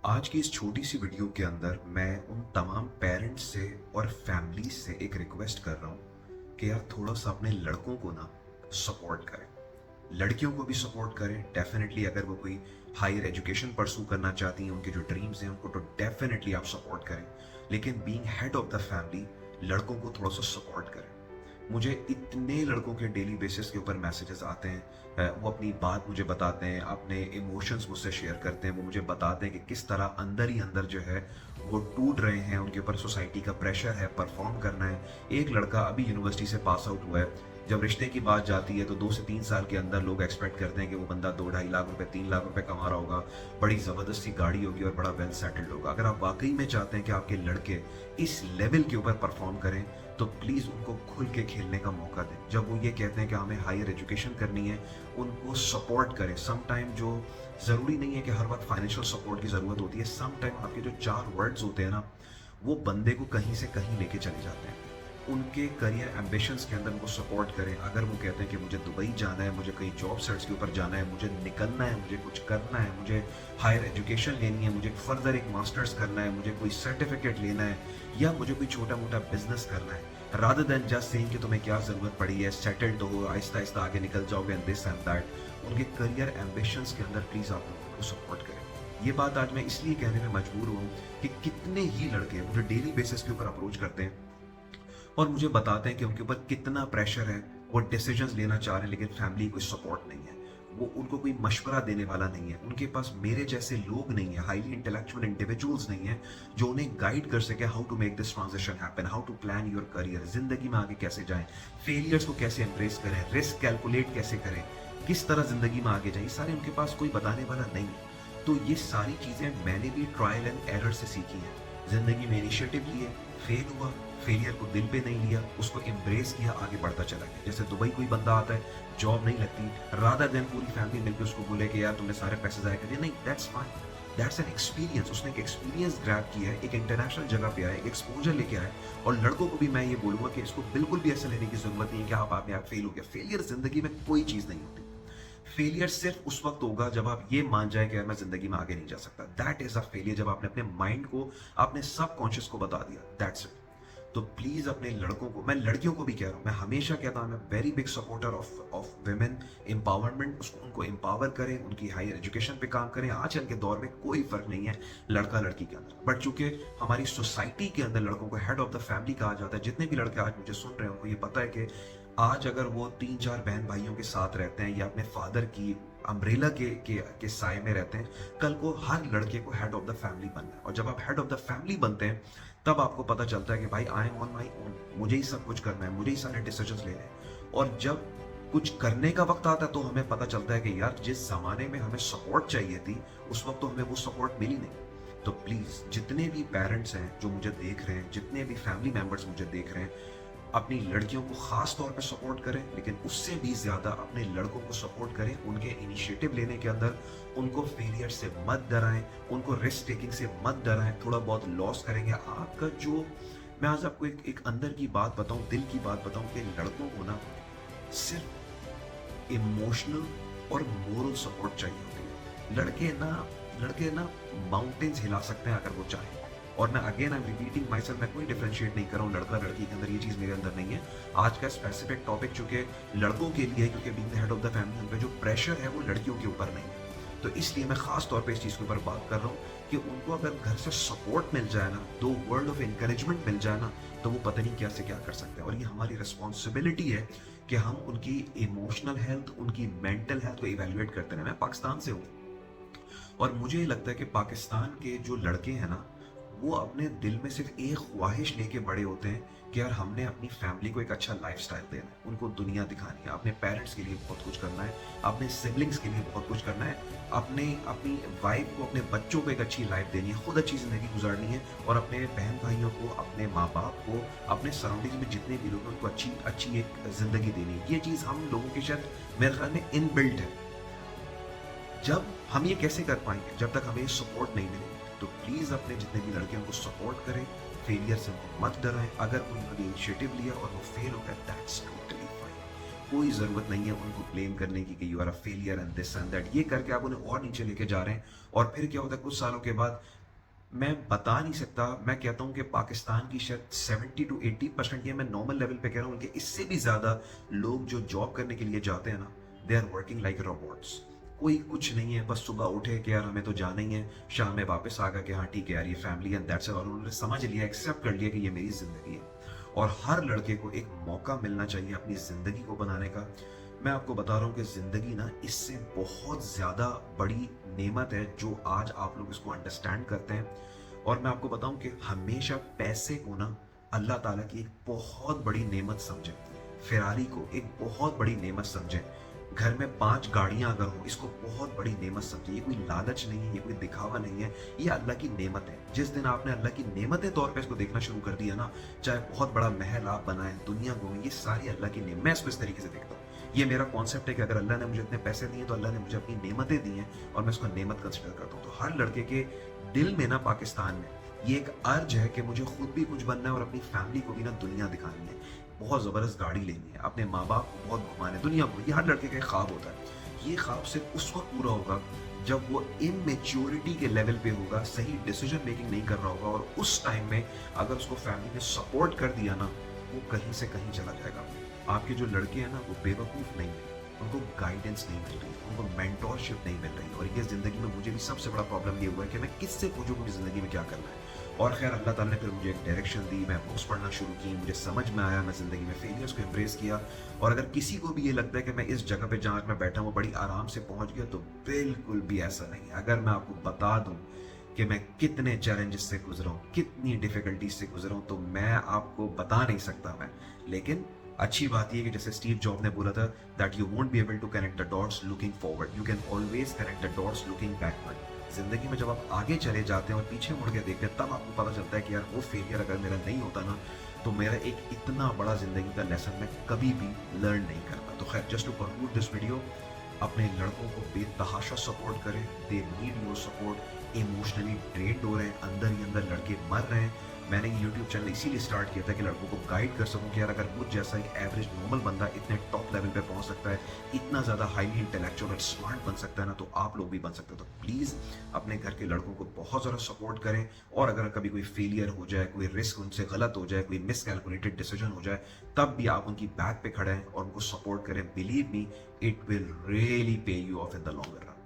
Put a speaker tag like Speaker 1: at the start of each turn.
Speaker 1: आज की इस छोटी सी वीडियो के अंदर मैं उन तमाम पेरेंट्स से और फैमिलीज से एक रिक्वेस्ट कर रहा हूँ कि यार थोड़ा सा अपने लड़कों को ना सपोर्ट करें। लड़कियों को भी सपोर्ट करें डेफिनेटली। अगर वो कोई हायर एजुकेशन परसू करना चाहती हैं, उनके जो ड्रीम्स हैं उनको तो डेफिनेटली आप सपोर्ट करें, लेकिन being head of the family लड़कों को थोड़ा सा सपोर्ट करें। मुझे इतने लड़कों के डेली बेसिस के ऊपर मैसेजेस आते हैं, वो अपनी बात मुझे बताते हैं, अपने इमोशंस मुझसे शेयर करते हैं, वो मुझे बताते हैं कि किस तरह अंदर ही अंदर जो है वो टूट रहे हैं, उनके ऊपर सोसाइटी का प्रेशर है, परफॉर्म करना है। एक लड़का अभी यूनिवर्सिटी से पास आउट हुआ है, जब रिश्ते की बात जाती है तो 2 से 3 साल के अंदर लोग एक्सपेक्ट करते हैं कि वो बंदा 2-2.5 लाख रुपए 3 लाख रुपए कमा रहा होगा, बड़ी ज़बरदस्त सी गाड़ी होगी और बड़ा वेल सेटल्ड होगा। अगर आप वाकई में चाहते हैं कि आपके लड़के इस लेवल के ऊपर परफॉर्म करें तो प्लीज़ उनको खुल के खेलने का मौका दें। जब वो ये कहते हैं कि हमें हायर एजुकेशन करनी है, उनको सपोर्ट करें। सम टाइम जो ज़रूरी नहीं है कि हर वक्त फाइनेंशियल सपोर्ट की ज़रूरत होती है। सम टाइम आपके जो 4 वर्ड्स होते हैं ना, वो बंदे को कहीं से कहीं लेके चले जाते हैं। उनके करियर एम्बिशंस के अंदर उनको सपोर्ट करें। अगर वो कहते हैं कि मुझे दुबई जाना है, मुझे कहीं जॉब सर्च के ऊपर जाना है, मुझे निकलना है, मुझे कुछ करना है, मुझे हायर एजुकेशन लेनी है, मुझे फर्दर एक मास्टर्स करना है, मुझे कोई सर्टिफिकेट लेना है, या मुझे कोई छोटा मोटा बिजनेस करना है, रादर देन जस्ट सेइंग कि तुम्हें क्या ज़रूरत पड़ी है, सेटल्ड हो, आहिस्ता आहिस्ता आगे निकल जाओगे एंड दिस एंड दैट। उनके करियर एम्बिशंस के अंदर प्लीज़ आप उनको सपोर्ट करें। ये बात आज मैं इसलिए कहने में मजबूर हूँ कि कितने ही लड़के मुझे डेली बेसिस के ऊपर अप्रोच करते हैं और मुझे बताते हैं कि उनके ऊपर कितना प्रेशर है, वो डिसीजंस लेना चाह रहे हैं लेकिन फैमिली कोई सपोर्ट नहीं है, वो उनको कोई मशवरा देने वाला नहीं है, उनके पास मेरे जैसे लोग नहीं है, हाईली इंटेलेक्चुअल इंडिविजुअल्स नहीं है जो उन्हें गाइड कर सके how to make this transition happen, how to plan your career, जिंदगी में आगे कैसे जाएं, फेलियर्स को कैसे एम्ब्रेस करें, रिस्क कैलकुलेट कैसे करें, किस तरह जिंदगी में आगे जाएं, सारे उनके पास कोई बताने वाला नहीं है। तो ये सारी चीजें मैंने भी ट्रायल एंड एरर से सीखी हैं। जिंदगी में इनिशिएटिव लिए, फेल हुआ, फेलियर को दिल पे नहीं लिया, उसको एम्ब्रेस किया, आगे बढ़ता चला गया। जैसे दुबई कोई बंदा आता है, जॉब नहीं लगती, रादर देन पूरी फैमिली मिलकर उसको बोले कि यार तुमने सारे पैसे जाया कर दिए, नहीं, that's fine, that's an experience. उसने एक एक्सपीरियंस ग्रैब किया है, एक इंटरनेशनल जगह पे आया, एक एक्सपोजर लेके आया। और लड़कों को भी मैं ये बोलूंगा कि इसको बिल्कुल भी ऐसे लेने की जरूरत नहीं है कि आप फेल हो गया। फेलियर जिंदगी में कोई चीज नहीं होती। फेलियर सिर्फ उस वक्त होगा जब आप ये मान जाए कि यार मैं जिंदगी में आगे नहीं जा सकता। दैट इज अ फेलियर, जब आपने अपने माइंड को, अपने सबकॉन्शियस को बता दिया, दैट्स इट। तो प्लीज अपने लड़कों को, मैं लड़कियों को भी कह रहा हूं, मैं हमेशा कहता हूं, मैं very big supporter of women empowerment. उसको उनको एम्पावर करें, उनकी हायर एजुकेशन पे काम करें। आजकल के दौर में कोई फर्क नहीं है लड़का लड़की के अंदर, बट चूंकि हमारी सोसाइटी के अंदर लड़कों को हेड ऑफ द फैमिली कहा जाता है। जितने भी लड़के आज मुझे सुन रहे हैं उनको ये पता है कि आज अगर वो 3-4 बहन भाइयों के साथ रहते हैं या अपने फादर की अम्ब्रेला के साय में रहते हैं, कल को हर लड़के को हेड ऑफ द फैमिली बनना है। और जब आप हेड ऑफ द फैमिली बनते हैं तब आपको पता चलता है कि भाई I am on my own, मुझे ही सब कुछ करना है, मुझे ही सारे डिसीजंस लेने हैं। और जब कुछ करने का वक्त आता है तो हमें पता चलता है कि यार जिस जमाने में हमें सपोर्ट चाहिए थी उस वक्त तो हमें वो सपोर्ट मिली नहीं। तो प्लीज जितने भी पेरेंट्स हैं जो मुझे देख रहे हैं, जितने भी फैमिली मेंबर्स मुझे देख रहे हैं, अपनी लड़कियों को खास तौर पे सपोर्ट करें, लेकिन उससे भी ज्यादा अपने लड़कों को सपोर्ट करें उनके इनिशिएटिव लेने के अंदर। उनको फेलियर से मत डराएं, उनको रिस्क टेकिंग से मत डराएं। थोड़ा बहुत लॉस करेंगे आपका जो, मैं आज आपको एक अंदर की बात बताऊं, दिल की बात बताऊं कि लड़कों को ना सिर्फ इमोशनल और मोरल सपोर्ट चाहिए होती है। लड़के ना माउंटेन्स हिला सकते हैं अगर वो चाहें। और मैं again I am repeating my self, मैं कोई डिफरेंशिएट नहीं कर रहा हूँ लड़का लड़की के अंदर, ये चीज़ मेरे अंदर नहीं है। आज का स्पेसिफिक टॉपिक चूंकि लड़कों के लिए है, क्योंकि being the head of the family उनका जो प्रेशर है वो लड़कियों के ऊपर नहीं है। तो इसलिए मैं खास तौर पे इस चीज़ के ऊपर बात कर रहा हूँ कि उनको अगर घर से सपोर्ट मिल जाए ना, 2 वर्ड ऑफ इंकरेजमेंट मिल जाए ना, तो वो पता नहीं क्या से क्या कर सकते हैं। और ये हमारी रिस्पॉन्सिबिलिटी है कि हम उनकी इमोशनल हेल्थ, उनकी मेंटल हेल्थ को इवेल्युएट करते रहे। मैं पाकिस्तान से हूँ और मुझे लगता है कि पाकिस्तान के जो लड़के हैं ना, वो अपने दिल में सिर्फ एक ख्वाहिश लेके बड़े होते हैं कि यार हमने अपनी फैमिली को एक अच्छा लाइफस्टाइल देना है, उनको दुनिया दिखानी है, अपने पेरेंट्स के लिए बहुत कुछ करना है, अपने सिबलिंग्स के लिए बहुत कुछ करना है, अपनी वाइफ को, अपने बच्चों को एक अच्छी लाइफ देनी है, खुद अच्छी जिंदगी गुजारनी है, और अपने बहन भाइयों को, अपने माँ बाप को, अपने सराउंडिंग्स में जितने भी लोग हैं उनको अच्छी अच्छी एक जिंदगी देनी है। ये चीज़ हम लोगों के शायद मेरे ख्याल में इनबिल्ट है। जब हम ये कैसे कर पाएंगे जब तक हमें सपोर्ट नहीं मिलेगी। तो प्लीज अपने जितने भी लड़के उनको सपोर्ट करें, फेलियर से उनको मत डराएं। अगर उन्होंने इनिशिएटिव लिया और वो फेल हो गया, दैट्स टोटली फाइन। कोई ज़रूरत नहीं है उनको ब्लेम करने की कि you are a failure and this and that. ये करके आप उन्हें और नीचे लेके जा रहे हैं और फिर क्या होता है कुछ सालों के बाद, मैं बता नहीं सकता, मैं कहता हूँ कि पाकिस्तान की शायद 70 टू 80%, ये मैं नॉर्मल लेवल पे कह रहा हूँ, उनके इससे भी ज़्यादा लोग जो जॉब करने के लिए जाते हैं ना, they are working like robots. कोई कुछ नहीं है, बस सुबह उठे कि यार हमें तो जाना ही है, शाम में वापस आ गया कि हाँ ठीक है यार ये फैमिली एंड दैट्स, और उन्होंने समझ लिया, एक्सेप्ट कर लिया कि ये मेरी ज़िंदगी है। और हर लड़के को एक मौका मिलना चाहिए अपनी ज़िंदगी को बनाने का। मैं आपको बता रहा हूँ कि ज़िंदगी ना इससे बहुत ज़्यादा बड़ी नेमत है जो आज आप लोग इसको अंडरस्टैंड करते हैं। और मैं आपको बताऊं कि हमेशा पैसे को ना अल्लाह ताला की एक बहुत बड़ी नेमत समझे, फेरारी को एक बहुत बड़ी नेमत समझे, घर में 5 गाड़ियां अगर हो इसको बहुत बड़ी नेमत समझे। ये कोई लालच नहीं है, ये कोई दिखावा नहीं है, ये अल्लाह की नेमत है। जिस दिन आपने अल्लाह की नेमत के तौर पे इसको देखना शुरू कर दिया ना, चाहे बहुत बड़ा महल आप बनाए, दुनिया घूमे, ये सारी अल्लाह की नेमत। मैं इसको इस तरीके से देखता हूँ, ये मेरा कॉन्सेप्ट है कि अगर अल्लाह ने मुझे इतने पैसे दिए तो अल्लाह ने मुझे अपनी नेमतें दी हैं और मैं उसको नेमत कंसिडर करता हूँ। तो हर लड़के के दिल में ना पाकिस्तान में ये एक अर्ज है कि मुझे खुद भी कुछ बनना है और अपनी फैमिली को भी ना दुनिया दिखानी है, बहुत ज़बरदस्त गाड़ी लेनी है, अपने माँ बाप को बहुत घुमाने दुनिया को। ये हर लड़के का एक ख्वाब होता है। ये ख्वाब सिर्फ उस वक्त पूरा होगा जब वो इमेच्योरिटी के लेवल पे होगा, सही डिसीजन मेकिंग नहीं कर रहा होगा, और उस टाइम में अगर उसको फैमिली ने सपोर्ट कर दिया ना, वो कहीं से कहीं चला जाएगा। आपके जो लड़के हैं ना वो बेवकूफ़ नहीं है, उनको गाइडेंस नहीं मिल रही, उनको मेंटोरशिप नहीं मिल रही। और ये ज़िंदगी में मुझे भी सबसे बड़ा प्रॉब्लम ये हुआ है कि मैं किससे पूछूं कि ज़िंदगी में क्या करना है। और खैर अल्लाह ताला ने फिर मुझे एक डायरेक्शन दी, मैं बुक्स पढ़ना शुरू की, मुझे समझ में आया, मैं ज़िंदगी में फेलियर्स को एम्ब्रेस किया। और अगर किसी को भी ये लगता है कि मैं इस जगह पे जहाँ मैं बैठा हूँ बड़ी आराम से पहुँच गया, तो बिल्कुल भी ऐसा नहीं है। अगर मैं आपको बता दूँ कि मैं कितने चैलेंजेस से गुजरा हूँ, कितनी डिफिकल्टीज से गुजरा हूँ, तो मैं आपको बता नहीं सकता मैं। लेकिन अच्छी बात यह कि जैसे स्टीव जॉब ने बोला था that you won't be able to connect the dots looking forward, you can always connect the dots looking backward. जिंदगी में जब आप आगे चले जाते हैं और पीछे मुड़ के देखते हैं, तब आपको पता चलता है कि यार वो फेलियर अगर मेरा नहीं होता ना, तो मेरा एक इतना बड़ा जिंदगी का लेसन मैं कभी भी लर्न नहीं करता। तो खैर, just to conclude this video, अपने लड़कों को बेतहाशा सपोर्ट करें, they need your support. Emotionally drained हो रहे हैं, अंदर ही अंदर लड़के मर रहे हैं। मैंने ये यूट्यूब चैनल इसीलिए स्टार्ट किया था कि लड़कों को गाइड कर सकूं कि यार अगर मुझ जैसा एक एवरेज नॉर्मल बंदा इतने टॉप लेवल पे पहुंच सकता है, इतना ज़्यादा हाईली इंटेलेक्चुअल और स्मार्ट बन सकता है ना, तो आप लोग भी बन सकते हो। तो प्लीज़ अपने घर के लड़कों को बहुत ज़्यादा सपोर्ट करें। और अगर कभी कोई फेलियर हो जाए, कोई रिस्क उनसे गलत हो जाए, कोई मिसकैलकुलेटेड डिसीजन हो जाए, तब भी आप उनकी बैक पे खड़े हैं और उनको सपोर्ट करें। Believe me, it will really pay you of in the longer run.